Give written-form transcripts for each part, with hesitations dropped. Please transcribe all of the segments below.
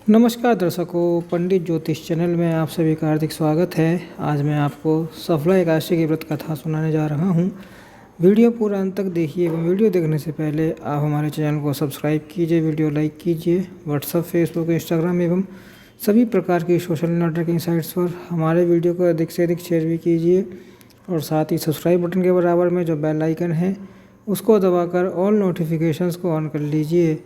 नमस्कार दर्शकों, पंडित ज्योतिष चैनल में आप सभी का हार्दिक स्वागत है। आज मैं आपको सफला एकादशी की व्रत कथा सुनाने जा रहा हूं। वीडियो पूरा अंत तक देखिए एवं वीडियो देखने से पहले आप हमारे चैनल को सब्सक्राइब कीजिए, वीडियो लाइक कीजिए। व्हाट्सएप, फेसबुक, इंस्टाग्राम एवं सभी प्रकार की सोशल नेटवर्किंग साइट्स पर हमारे वीडियो को अधिक से अधिक शेयर भी कीजिए और साथ ही सब्सक्राइब बटन के बराबर में जो बेल आइकन है उसको दबाकर ऑल नोटिफिकेशंस को ऑन कर लीजिए,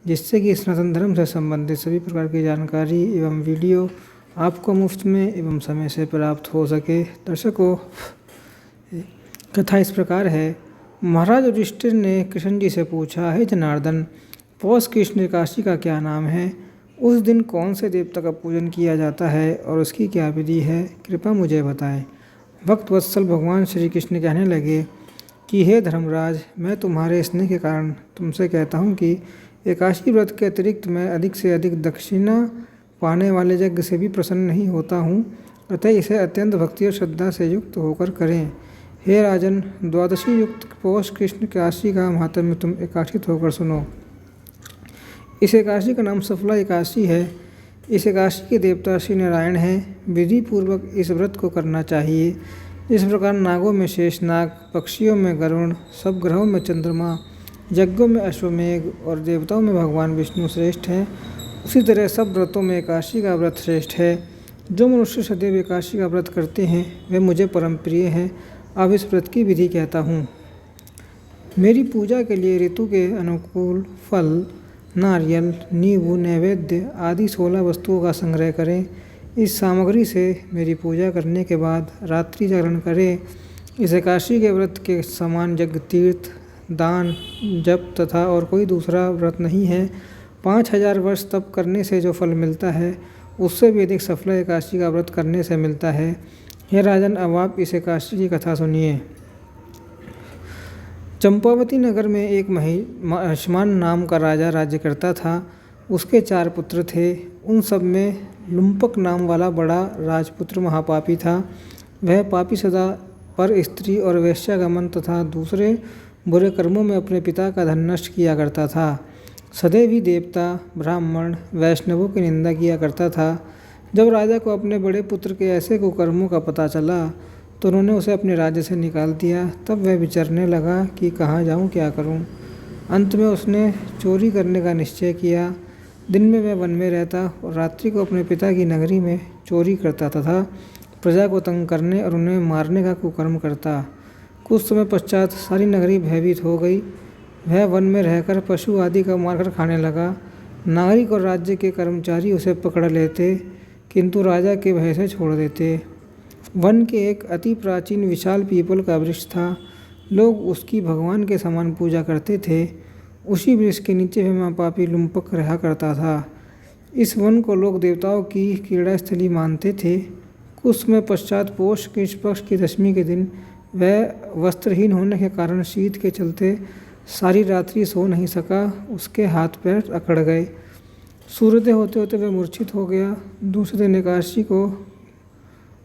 जिससे कि सनातन धर्म से संबंधित सभी प्रकार की जानकारी एवं वीडियो आपको मुफ्त में एवं समय से प्राप्त हो सके। दर्शकों, कथा इस प्रकार है। महाराज युधिष्ठिर ने कृष्ण जी से पूछा, हे जनार्दन, पौष कृष्ण एकादशी का क्या नाम है? उस दिन कौन से देवता का पूजन किया जाता है और उसकी क्या विधि है? कृपया मुझे बताएं। भक्त वत्सल भगवान श्री कृष्ण कहने लगे कि हे धर्मराज, मैं तुम्हारे स्नेह के कारण तुमसे कहता हूँ कि एकादशी व्रत के अतिरिक्त मैं अधिक से अधिक दक्षिणा पाने वाले यज्ञ से भी प्रसन्न नहीं होता हूँ, अतः इसे अत्यंत भक्ति और श्रद्धा से युक्त होकर करें। हे राजन, द्वादशी युक्त पौष कृष्ण एकादशी का महात्म्य तुम एकाशित होकर सुनो। इस एकादशी का नाम सफला एकादशी है। इस एकादशी के देवता श्री नारायण हैं। विधि पूर्वक इस व्रत को करना चाहिए। इस प्रकार नागों में शेषनाग, पक्षियों में गरुण, सब ग्रहों में चंद्रमा, यज्ञों में अश्वमेघ और देवताओं में भगवान विष्णु श्रेष्ठ हैं, उसी तरह सब व्रतों में एकादशी का व्रत श्रेष्ठ है। जो मनुष्य सदैव एकादशी का व्रत करते हैं वे मुझे परम प्रिय हैं। अब इस व्रत की विधि कहता हूँ। मेरी पूजा के लिए ऋतु के अनुकूल फल, नारियल, नींबू, नैवेद्य आदि 16 वस्तुओं का संग्रह करें। इस सामग्री से मेरी पूजा करने के बाद रात्रि जागरण करें। इस एकादशी के व्रत के समान यज्ञ, तीर्थ, दान, जप तथा और कोई दूसरा व्रत नहीं है। 5000 वर्ष तप करने से जो फल मिलता है उससे भी अधिक सफला एकादशी का व्रत करने से मिलता है। हे राजन, अब आप इस एकादशी की कथा सुनिए। चंपावती नगर में एक आयुष्मान नाम का राजा राज्य करता था। उसके 4 पुत्र थे। उन सब में लुम्पक नाम वाला बड़ा राजपुत्र महापापी था। वह पापी सदा पर स्त्री और वेश्यागमन तथा दूसरे बुरे कर्मों में अपने पिता का धन नष्ट किया करता था। सदैव ही देवता, ब्राह्मण, वैष्णवों की निंदा किया करता था। जब राजा को अपने बड़े पुत्र के ऐसे कुकर्मों का पता चला तो उन्होंने उसे अपने राज्य से निकाल दिया। तब वह विचरने लगा कि कहाँ जाऊँ, क्या करूँ। अंत में उसने चोरी करने का निश्चय किया। दिन में वह वन में रहता और रात्रि को अपने पिता की नगरी में चोरी करता तथा प्रजा को तंग करने और उन्हें मारने का कुकर्म करता। कुछ समय पश्चात सारी नगरी भयभीत हो गई। वह वन में रहकर पशु आदि का मारकर खाने लगा। नागरिक और राज्य के कर्मचारी उसे पकड़ लेते किंतु राजा के भय से छोड़ देते। वन के एक अति प्राचीन विशाल पीपल का वृक्ष था। लोग उसकी भगवान के समान पूजा करते थे। उसी वृक्ष के नीचे वह महापापी लुम्पक रहा करता था। इस वन को लोग देवताओं की क्रीड़ा स्थली मानते थे। कुछ समय पश्चात पौष कृष्ण पक्ष की दशमी के दिन वह वस्त्रहीन होने के कारण शीत के चलते सारी रात्रि सो नहीं सका। उसके हाथ पैर अकड़ गए। सूर्योदय होते होते वह मूर्छित हो गया। दूसरे दिन एकादशी को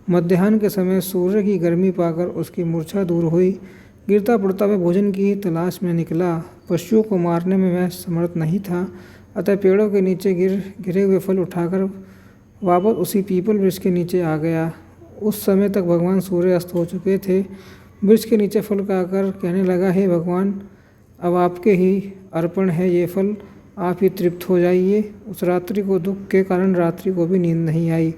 मध्याह्न के समय सूर्य की गर्मी पाकर उसकी मूर्छा दूर हुई। गिरता पड़ता वह भोजन की तलाश में निकला। पशुओं को मारने में वह समर्थ नहीं था, अतः पेड़ों के नीचे गिरे हुए फल उठाकर वापस उसी पीपल वृक्ष के नीचे आ गया। उस समय तक भगवान सूर्य अस्त हो चुके थे। वृक्ष के नीचे फल खाकर कहने लगा, हे भगवान, अब आपके ही अर्पण है ये फल, आप ही तृप्त हो जाइए। उस रात्रि को दुख के कारण रात्रि को भी नींद नहीं आई।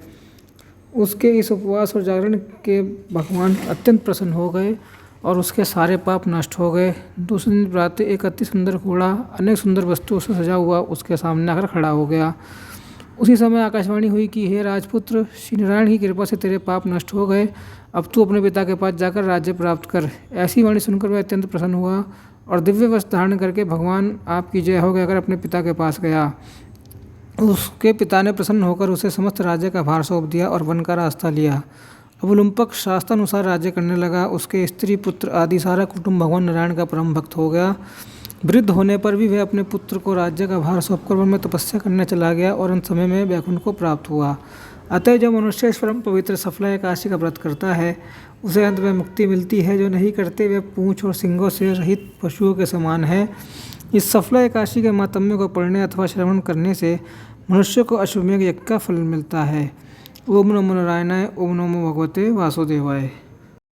उसके इस उपवास और जागरण के भगवान अत्यंत प्रसन्न हो गए और उसके सारे पाप नष्ट हो गए। दूसरे दिन प्रातः एक अति सुंदर घोड़ा अनेक सुंदर वस्तुओं से सजा हुआ उसके सामने आकर खड़ा हो गया। उसी समय आकाशवाणी हुई कि हे राजपुत्र, श्री नारायण की कृपा से तेरे पाप नष्ट हो गए। अब तू अपने पिता के पास जाकर राज्य प्राप्त कर। ऐसी वाणी सुनकर वह अत्यंत प्रसन्न हुआ और दिव्य वस्त्र धारण करके भगवान आपकी जय हो कहकर अपने पिता के पास गया। उसके पिता ने प्रसन्न होकर उसे समस्त राज्य का भार सौंप दिया और वन का रास्ता लिया। अब लुम्पक शास्त्रानुसार राज्य करने लगा। उसके स्त्री, पुत्र आदि सारा कुटुंब भगवान नारायण का परम भक्त हो गया। वृद्ध होने पर भी वह अपने पुत्र को राज्य का भार सौंपकर वन में तपस्या करने चला गया और अंत समय में वैकुंठ को प्राप्त हुआ। अतः जो मनुष्य इस परम पवित्र सफला एकादशी का व्रत करता है उसे अंत में मुक्ति मिलती है। जो नहीं करते वे पूंछ और सिंगों से रहित पशुओं के समान है। इस सफला एकादशी के महात्म्य को पढ़ने अथवा श्रवण करने से मनुष्य को अश्वमेध यज्ञ का फल मिलता है। ओम नमो नारायणाय, ओम नमो भगवते वासुदेवाय।